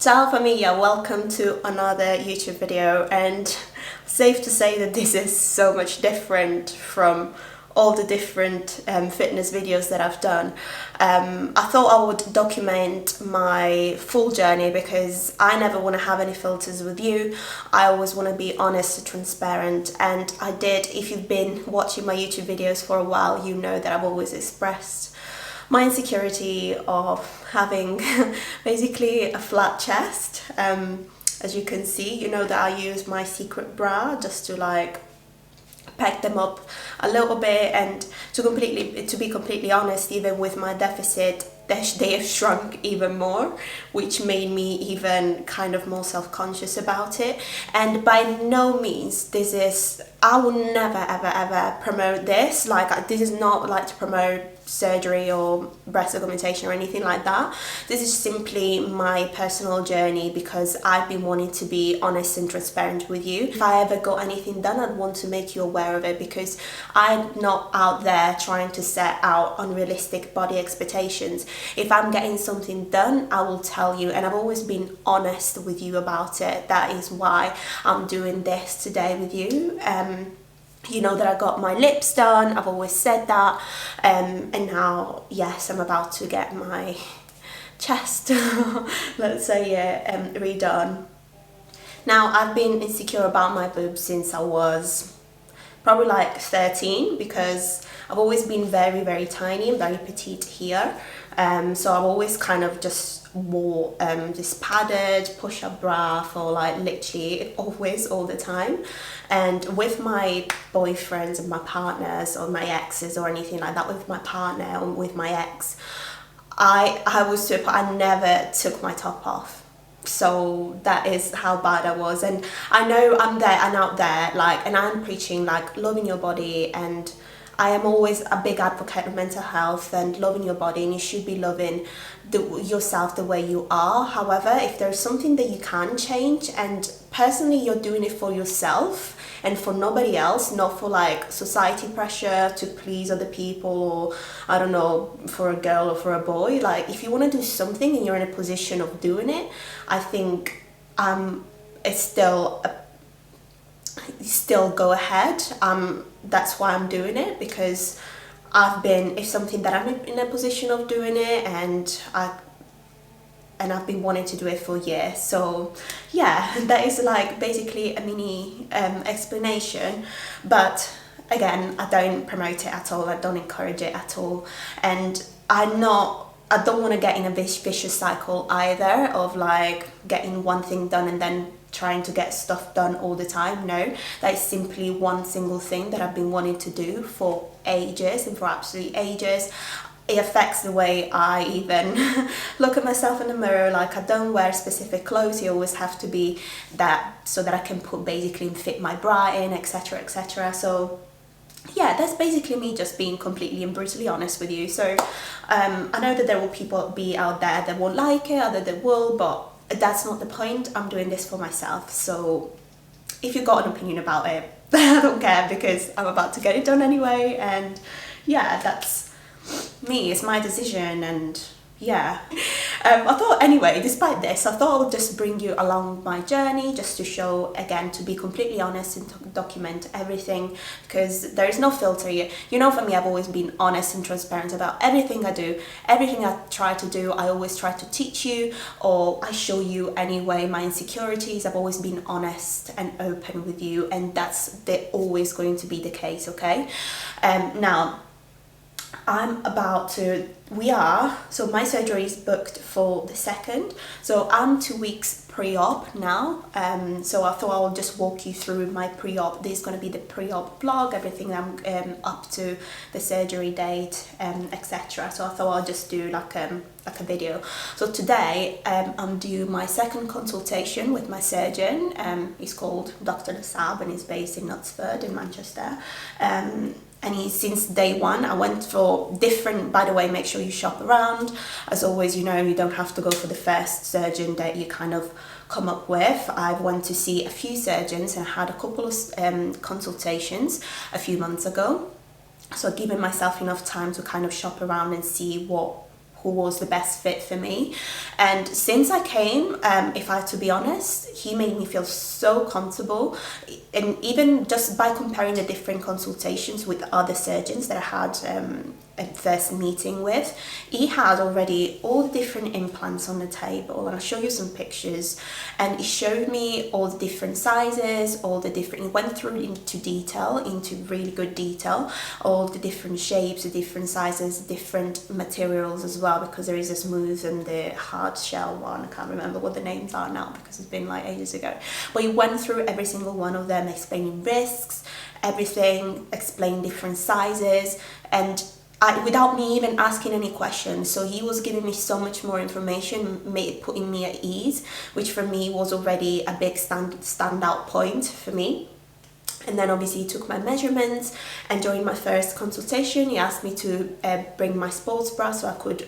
Ciao famiglia, welcome to another YouTube video, and safe to say that this is so much different from all the different fitness videos that I've done. I thought I would document my full journey because I never want to have any filters with you. I always want to be honest and transparent, and I did. If you've been watching my YouTube videos for a while, you know that I've always expressed my insecurity of having basically a flat chest. As you can see, you know that I use my secret bra just to like pack them up a little bit, and to be completely honest, even with my deficit, they have shrunk even more, which made me even kind of more self-conscious about it. And by no means I will never ever promote this. Like, this is not like to promote surgery or breast augmentation or anything like that. This is simply my personal journey because I've been wanting to be honest and transparent with you. If I ever got anything done, I'd want to make you aware of it, because I'm not out there trying to set out unrealistic body expectations. If I'm getting something done, I will tell you, and I've always been honest with you about it. That is why I'm doing this today with you. You know that I got my lips done, I've always said that, and now, yes, I'm about to get my chest, let's say, redone. Now, I've been insecure about my boobs since I was probably like 13, because I've always been very, very tiny and very petite here. So I've always kind of just wore this padded push-up bra for like literally always, all the time. And with my boyfriends and my partners or my exes or anything like that, with my partner or with my ex, I never took my top off. So that is how bad I was. And I know I'm there and out there, like, and I'm preaching like loving your body, and I am always a big advocate of mental health and loving your body, and you should be loving yourself the way you are. However, if there's something that you can change, and personally you're doing it for yourself and for nobody else, not for like society pressure to please other people, or I don't know, for a girl or for a boy, like if you want to do something and you're in a position of doing it, I think it's still go ahead. That's why I'm doing it, because it's something that I'm in a position of doing it, and I've been wanting to do it for years. So yeah, that is like basically a mini explanation. But again, I don't promote it at all, I don't encourage it at all, and I don't want to get in a vicious cycle either of like getting one thing done and then trying to get stuff done all the time. No, that is simply one single thing that I've been wanting to do for ages, and for absolutely ages. It affects the way I even look at myself in the mirror. Like, I don't wear specific clothes, you always have to be that, so that I can put basically and fit my bra in, etc, etc. So yeah, that's basically me just being completely and brutally honest with you. So I know that there will people be out there that won't like it, other that will, but that's not the point. I'm doing this for myself. So if you've got an opinion about it, I don't care, because I'm about to get it done anyway. And yeah, that's me, it's my decision. And yeah, I thought anyway, despite this, I thought I would just bring you along my journey, just to show, again, to be completely honest and to document everything, because there is no filter here. You know, for me, I've always been honest and transparent about everything I do, everything I try to do. I always try to teach you, or I show you anyway my insecurities. I've always been honest and open with you, and they're always going to be the case, okay? Now, so my surgery is booked for the 2nd, so I'm 2 weeks pre-op now. So I thought I would just walk you through my pre-op. This is going to be the pre-op vlog, everything I'm up to, the surgery date, etc. So I thought I'll just do like a video. So today I'm doing my 2nd consultation with my surgeon. He's called Dr. Nasab, and he's based in Knutsford in Manchester. And since day one, I went for different, by the way, make sure you shop around. As always, you know, you don't have to go for the first surgeon that you kind of come up with. I went to see a few surgeons and had a couple of consultations a few months ago. So giving myself enough time to kind of shop around and see who was the best fit for me. And since I came, if I have to be honest, he made me feel so comfortable. And even just by comparing the different consultations with other surgeons that I had a first meeting with, he had already all the different implants on the table, and I'll show you some pictures. And he showed me all the different sizes, all the different, he went through into detail, into really good detail, all the different shapes, the different sizes, different materials as well, because there is a smooth and the hard shell one. I can't remember what the names are now because it's been like ages ago. But he went through every single one of them, explaining risks, everything, explained different sizes, and without me even asking any questions. So he was giving me so much more information, putting me at ease, which for me was already a big standout point for me. And then obviously he took my measurements, and during my first consultation he asked me to bring my sports bra so I could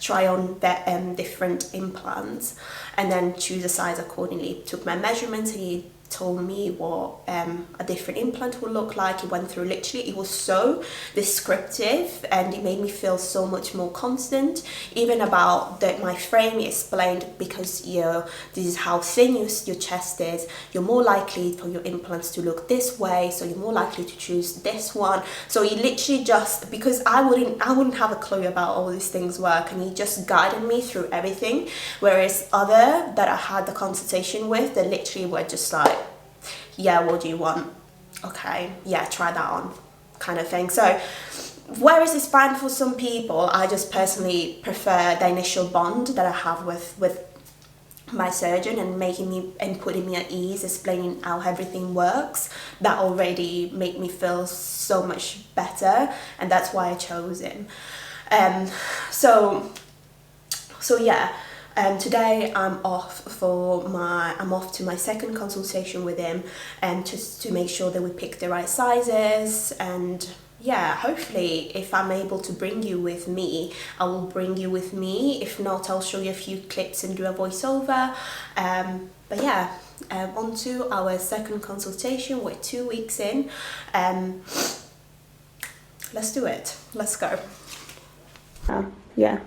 try on the different implants and then choose a size accordingly. He took my measurements, he told me what a different implant would look like. He went through, literally, it was so descriptive, and it made me feel so much more confident. Even about my frame, he explained, because this is how thin your chest is, you're more likely for your implants to look this way, so you're more likely to choose this one. So he literally just, because I wouldn't have a clue about all these things work, and he just guided me through everything. Whereas other that I had the consultation with, they literally were just like, yeah, what do you want? Okay, yeah, try that on, kind of thing. So whereas it's fine for some people, I just personally prefer the initial bond that I have with my surgeon, and making me and putting me at ease, explaining how everything works. That already made me feel so much better, and that's why I chose him. So yeah. Today I'm off to my second consultation with him, and just to make sure that we pick the right sizes. And yeah, hopefully if I'm able to bring you with me, I will bring you with me. If not, I'll show you a few clips and do a voiceover. But yeah, on to our second consultation. We're 2 weeks in. Let's do it. Let's go. Yeah.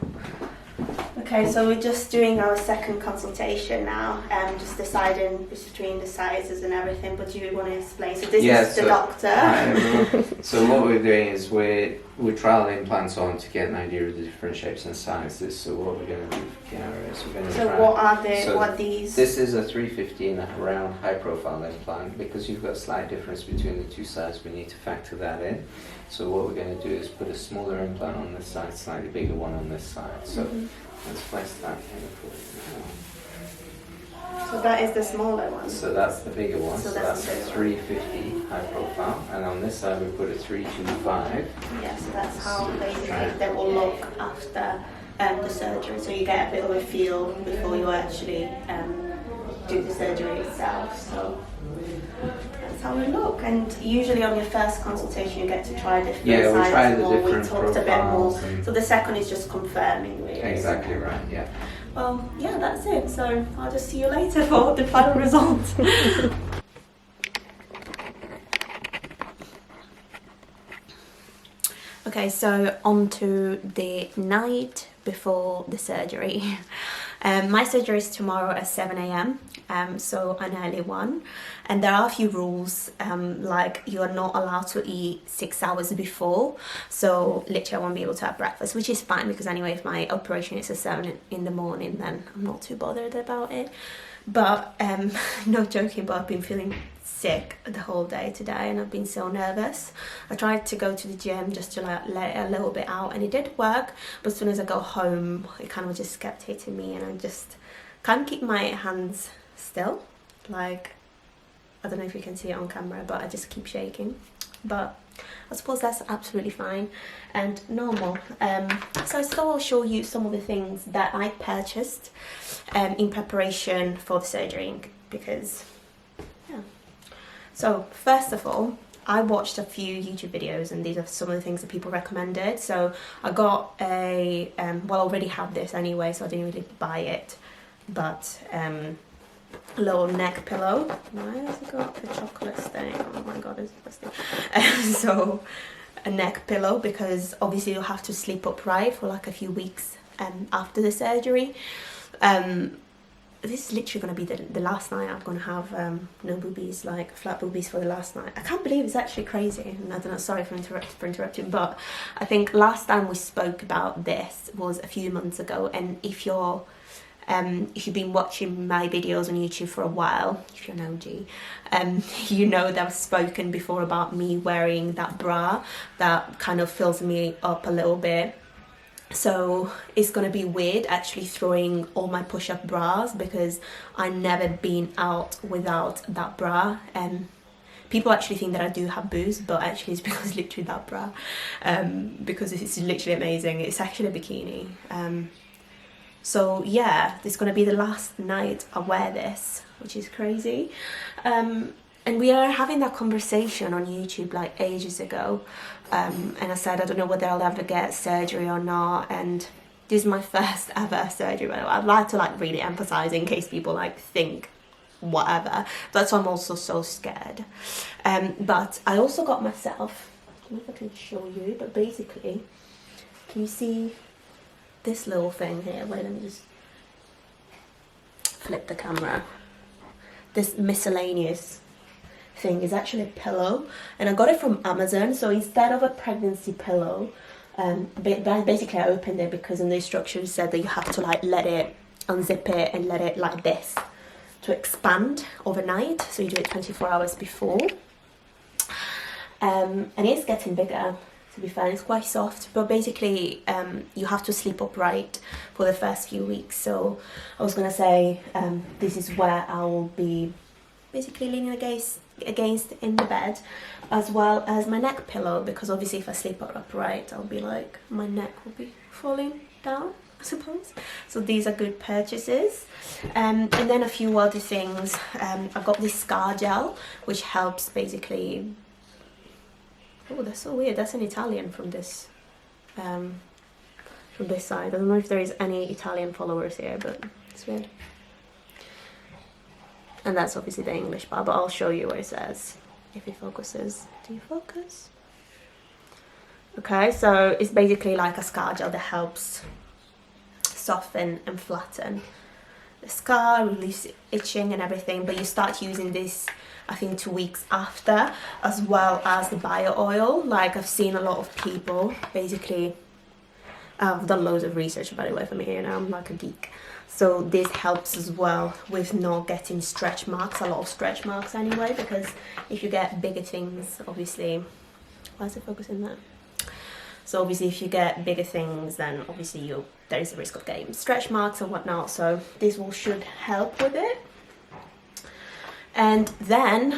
Okay, so we're just doing our second consultation now, just deciding between the sizes and everything. But do you want to explain? So this is the doctor. So what we're doing is we're trialing implants on to get an idea of the different shapes and sizes. So what we're going to do for Kiara is we're going to try. What are these? This is a 315 round high profile implant. Because you've got a slight difference between the two sides, we need to factor that in. So what we're going to do is put a smaller implant on this side, slightly bigger one on this side. So let's place that in for you now. So that is the smaller one. So that's the bigger one. So that's a 350 high profile, and on this side we put a 325. Yes, so that's how basically they will look after the surgery. So you get a bit of a feel before you actually do the surgery itself. So that's how we look. And usually on your first consultation you get to try different sizes. We try the more. different We talked a bit more. So the second is just confirming, really. Exactly right. Yeah. Well, yeah, that's it. So I'll just see you later for the final result. Okay, so on to the night before the surgery. My surgery is tomorrow at 7 a.m. So an early one, and there are a few rules, like you are not allowed to eat 6 hours before. So literally I won't be able to have breakfast, which is fine, because anyway if my operation is at 7 in the morning, then I'm not too bothered about it. But no joking, but I've been feeling sick the whole day today, and I've been so nervous. I tried to go to the gym just to like let it a little bit out, and it did work, but as soon as I go home it kind of just kept hitting me, and I just can't keep my hands still. Like, I don't know if you can see it on camera, but I just keep shaking. But I suppose that's absolutely fine and normal. So I still will show you some of the things that I purchased in preparation for the surgery, because yeah. So first of all, I watched a few YouTube videos, and these are some of the things that people recommended. So I got a well, I already had this anyway, so I didn't really buy it, but a little neck pillow. Why has it got a chocolate stain? Oh my god, it's disgusting. So a neck pillow, because obviously you'll have to sleep upright for like a few weeks after the surgery. This is literally going to be the last night I'm going to have no boobies, like flat boobies for the last night. I can't believe it's actually crazy. And I don't know, sorry for interrupting, but I think last time we spoke about this was a few months ago. And if you've been watching my videos on YouTube for a while, if you're an OG, you know that I've spoken before about me wearing that bra that kind of fills me up a little bit. So it's going to be weird actually throwing all my push-up bras, because I've never been out without that bra. And people actually think that I do have boobs, but actually it's because literally that bra, because it's literally amazing. It's actually a bikini. So yeah, this is going to be the last night I wear this, which is crazy. And we are having that conversation on YouTube like ages ago. And I said, I don't know whether I'll ever get surgery or not. And this is my first ever surgery, by the way. I'd like to like really emphasize in case people like think whatever. That's why I'm also so scared. But I also got myself, I don't know if I can show you, but basically, can you see this little thing here? Wait, let me just flip the camera. This miscellaneous thing is actually a pillow, and I got it from Amazon. So instead of a pregnancy pillow, basically I opened it because in the instructions said that you have to like let it unzip it and let it like this to expand overnight. So you do it 24 hours before, and it's getting bigger. To be fair, it's quite soft, but basically you have to sleep upright for the first few weeks. So I was gonna say this is where I will be basically leaning against in the bed, as well as my neck pillow, because obviously if I sleep upright, I'll be like, my neck will be falling down, I suppose. So these are good purchases. And then a few other things. I've got this scar gel, which helps basically. Oh, that's so weird. That's an Italian from this side. I don't know if there is any Italian followers here, but it's weird. And that's obviously the English part, but I'll show you where it says, if it focuses. Do you focus? Okay, so it's basically like a scar gel that helps soften and flatten the scar, release itching and everything. But you start using this, I think, 2 weeks after, as well as the bio oil. Like I've seen a lot of people, basically, I've done loads of research, by the way, for me here now, I'm like a geek. So this helps as well with not getting stretch marks, a lot of stretch marks anyway, because if you get bigger things, obviously, why is it focusing there? So obviously if you get bigger things, then obviously there is a risk of getting stretch marks and whatnot. So this should help with it. And then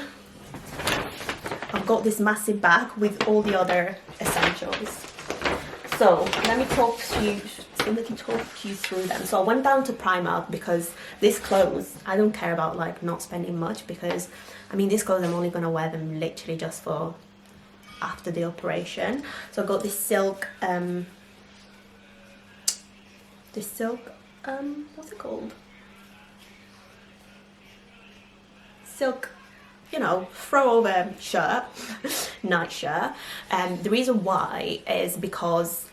I've got this massive bag with all the other essentials. So let me talk you through them. So I went down to Primark because these clothes, I don't care about like not spending much, because I mean these clothes I'm only gonna wear them literally just for after the operation. So I got this silk what's it called? Silk, you know, throw over shirt, night shirt. The reason why is because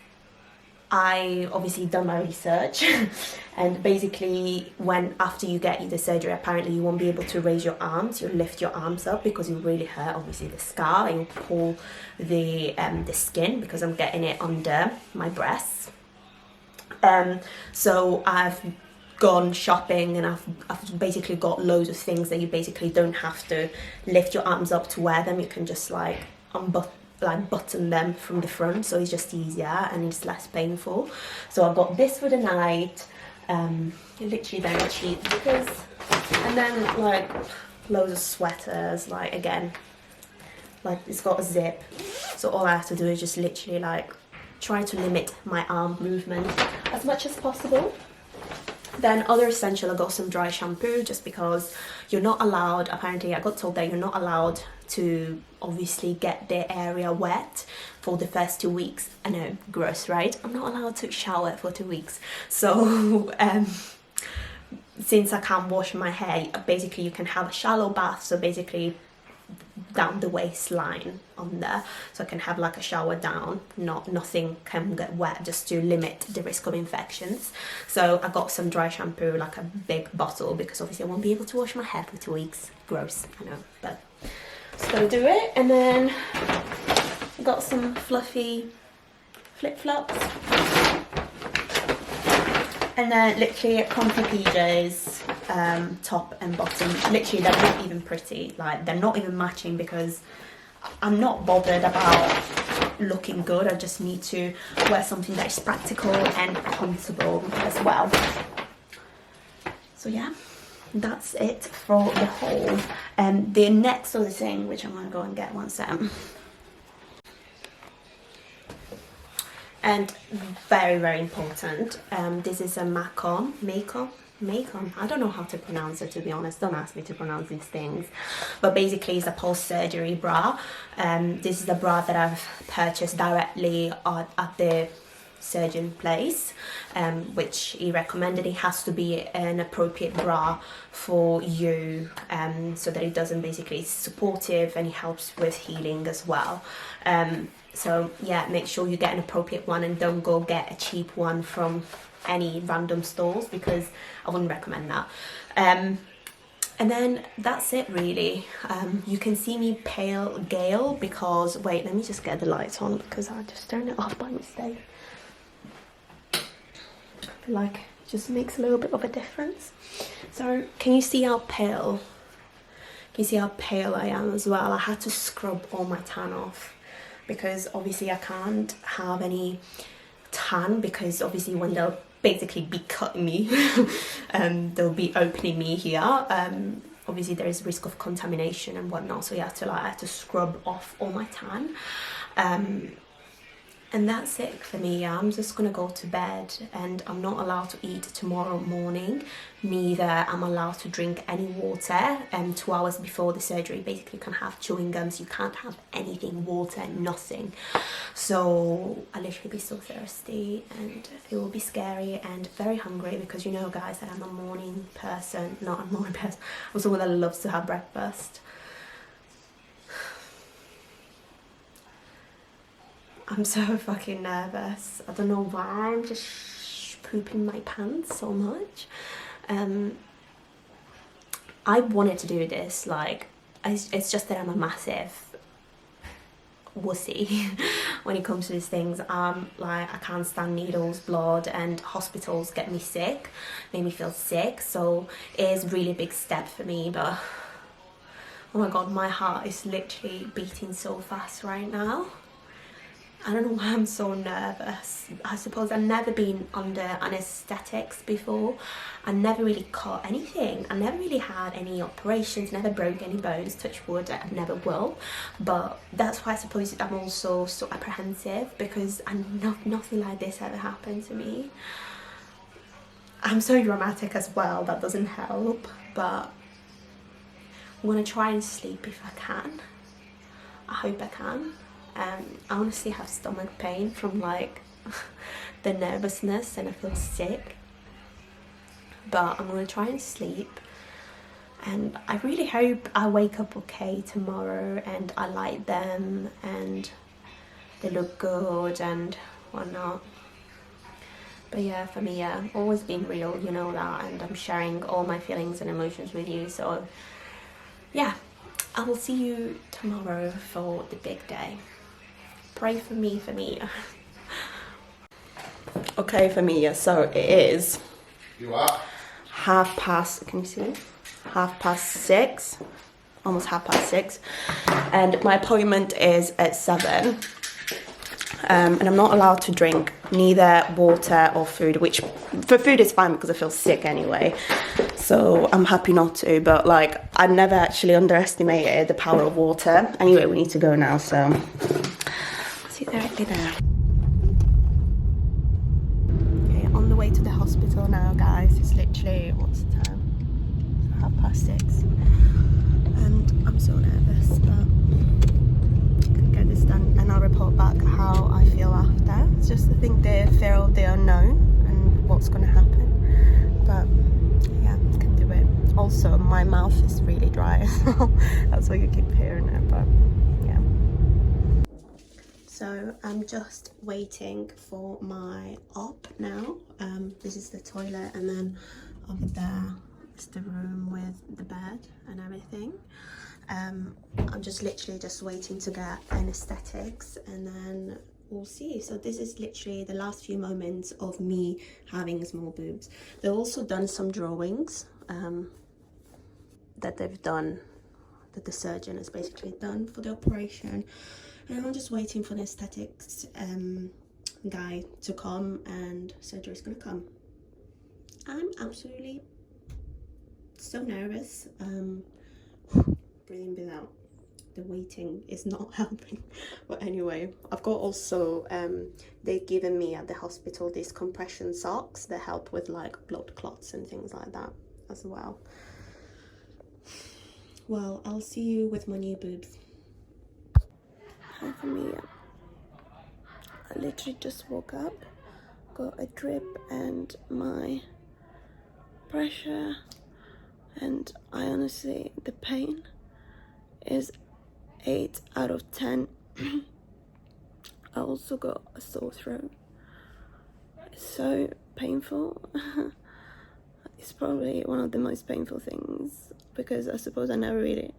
I obviously done my research and basically after you get the surgery, apparently you won't be able to raise your arms. You'll lift your arms up because you really hurt obviously the scar, and you'll pull the skin, because I'm getting it under my breasts. So I've gone shopping and I've basically got loads of things that you basically don't have to lift your arms up to wear them. You can just like button them from the front, so it's just easier and it's less painful. So I've got this for the night, literally very cheap, because, and then like loads of sweaters, like again, like it's got a zip, so all I have to do is just literally like try to limit my arm movement as much as possible. Then other essential, I got some dry shampoo, just because you're not allowed, apparently I got told that you're not allowed to obviously get the area wet for the first 2 weeks. I know, gross, right? I'm not allowed to shower for 2 weeks. So since I can't wash my hair, basically you can have a shallow bath. So basically down the waistline on there, so I can have like a shower down, nothing can get wet, just to limit the risk of infections. So I got some dry shampoo, like a big bottle, because obviously I won't be able to wash my hair for 2 weeks. Gross, I know, but just gonna do it. And then got some fluffy flip-flops, and then literally comfy PJs, top and bottom. Literally, they're not even pretty, like they're not even matching, because I'm not bothered about looking good. I just need to wear something that is practical and comfortable as well. So yeah, that's it for the haul. And the next other thing, which I'm gonna go and get one second, and very, very important, this is a Macon, I don't know how to pronounce it, to be honest. Don't ask me to pronounce these things, but basically it's a post-surgery bra. This is a bra that I've purchased directly at the surgeon place, which he recommended. It has to be an appropriate bra for you, so that it doesn't, basically it's supportive and it helps with healing as well. So yeah, make sure you get an appropriate one and don't go get a cheap one from any random stores, because I wouldn't recommend that. And then that's it really. You can see me pale Gale because, wait, let me just get the lights on, because I just turned it off by mistake. I feel like it just makes a little bit of a difference. So can you see how pale? Can you see how pale I am as well? I had to scrub all my tan off, because obviously I can't have any tan, because obviously when they'll basically be cutting me, they'll be opening me here. Obviously there is risk of contamination and whatnot, so I had to scrub off all my tan. And that's it for me. I'm just gonna go to bed, and I'm not allowed to eat tomorrow morning. Neither am I allowed to drink any water. 2 hours before the surgery, basically you can have chewing gums, you can't have anything, water, nothing. So I'll literally be so thirsty, and it will be scary and very hungry, because you know guys that I'm a morning person, not a morning person, I'm someone that loves to have breakfast. I'm so fucking nervous. I don't know why I'm just pooping my pants so much. I wanted to do this, like, it's just that I'm a massive wussy when it comes to these things. Like, I can't stand needles, blood, and hospitals get me sick, make me feel sick. So it is a really big step for me, but oh my god, my heart is literally beating so fast right now. I don't know why I'm so nervous. I suppose I've never been under anaesthetics before. I never really caught anything. I never really had any operations, never broke any bones, touch wood, I never will. But that's why I suppose I'm also so apprehensive, because nothing like this ever happened to me. I'm so dramatic as well, that doesn't help. But I'm gonna try and sleep if I can. I hope I can. I honestly have stomach pain from like the nervousness, and I feel sick, but I'm gonna try and sleep, and I really hope I wake up okay tomorrow and I like them and they look good and whatnot. But yeah, for me, yeah, always been real, you know that, and I'm sharing all my feelings and emotions with you. So yeah, I will see you tomorrow for the big day. Pray for me, for me. Okay, for me, yeah, so it is. You are? 6:30, can you see? 6:30, almost 6:30. And my appointment is at 7. And I'm not allowed to drink neither water or food, which for food is fine because I feel sick anyway. So I'm happy not to, but like I never actually underestimated the power of water. Anyway, we need to go now, so see you directly there. Okay, on the way to the hospital now, guys. It's literally, what's the time? 6:30. And I'm so nervous, but get this done and I'll report back how I feel after. It's just, I think, the fear of the unknown and what's going to happen, but yeah, can do it. Also, my mouth is really dry as well. That's why you keep hearing it, but yeah. So I'm just waiting for my op now. This is the toilet, and then over there is the room with the bed and everything. I'm just literally just waiting to get anesthetics, and then we'll see. So this is literally the last few moments of me having small boobs. They've also done some drawings that they've done, that the surgeon has basically done for the operation, and I'm just waiting for the aesthetics guy to come, and surgery's gonna come. I'm absolutely so nervous. Breathing without the waiting is not helping, but anyway, I've got also they've given me at the hospital these compression socks that help with like blood clots and things like that as well. Well, I'll see you with my new boobs. Hi for me. I literally just woke up, got a drip and my pressure, and I honestly, the pain is 8 out of 10. I also got a sore throat. It's so painful. It's probably one of the most painful things, because I suppose I never really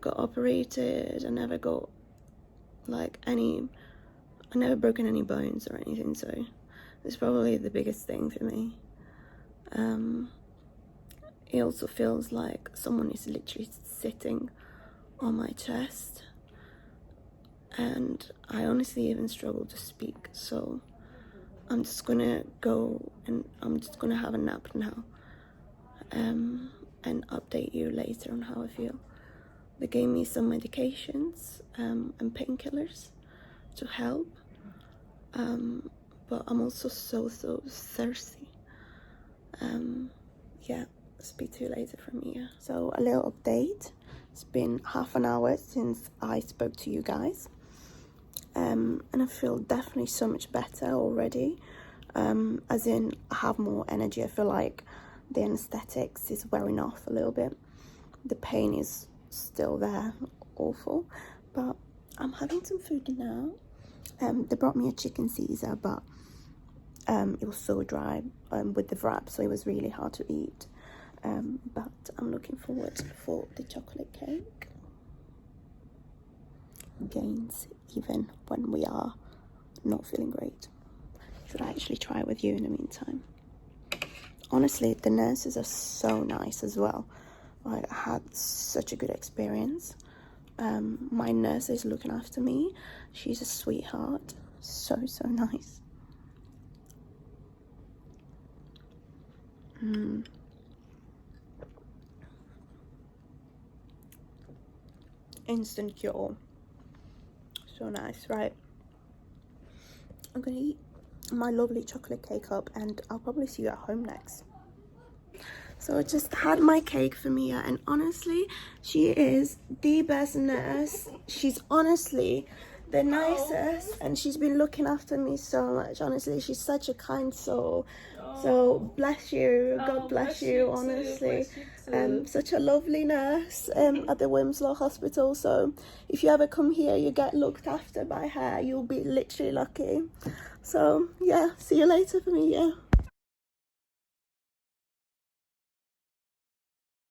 got operated. I never got like I never broken any bones or anything, so it's probably the biggest thing for me. It also feels like someone is literally sitting on my chest, and I honestly even struggle to speak, so I'm just gonna go and I'm just gonna have a nap now, and update you later on how I feel. They gave me some medications and painkillers to help, but I'm also so thirsty. Yeah, speak to you later from here. So a little update. It's been half an hour since I spoke to you guys, and I feel definitely so much better already. As in, I have more energy. I feel like the anesthetics is wearing off a little bit. The pain is still there, awful, but I'm having some food now. They brought me a chicken Caesar, but it was so dry with the wrap, so it was really hard to eat. But I'm looking forward for the chocolate cake. Gains even when we are not feeling great. Should I actually try it with you in the meantime? Honestly, the nurses are so nice as well. I had such a good experience. My nurse is looking after me. She's a sweetheart. So nice. Instant cure. So nice, right? I'm gonna eat my lovely chocolate cake up, and I'll probably see you at home next. So I just had my cake for Mia, and honestly, she is the best nurse. She's honestly the nicest, and she's been looking after me so much. Honestly, she's such a kind soul. So bless you, God bless you, honestly. Such a lovely nurse at the Wilmslow Hospital. So if you ever come here, you get looked after by her. You'll be literally lucky. So yeah, see you later for me, yeah.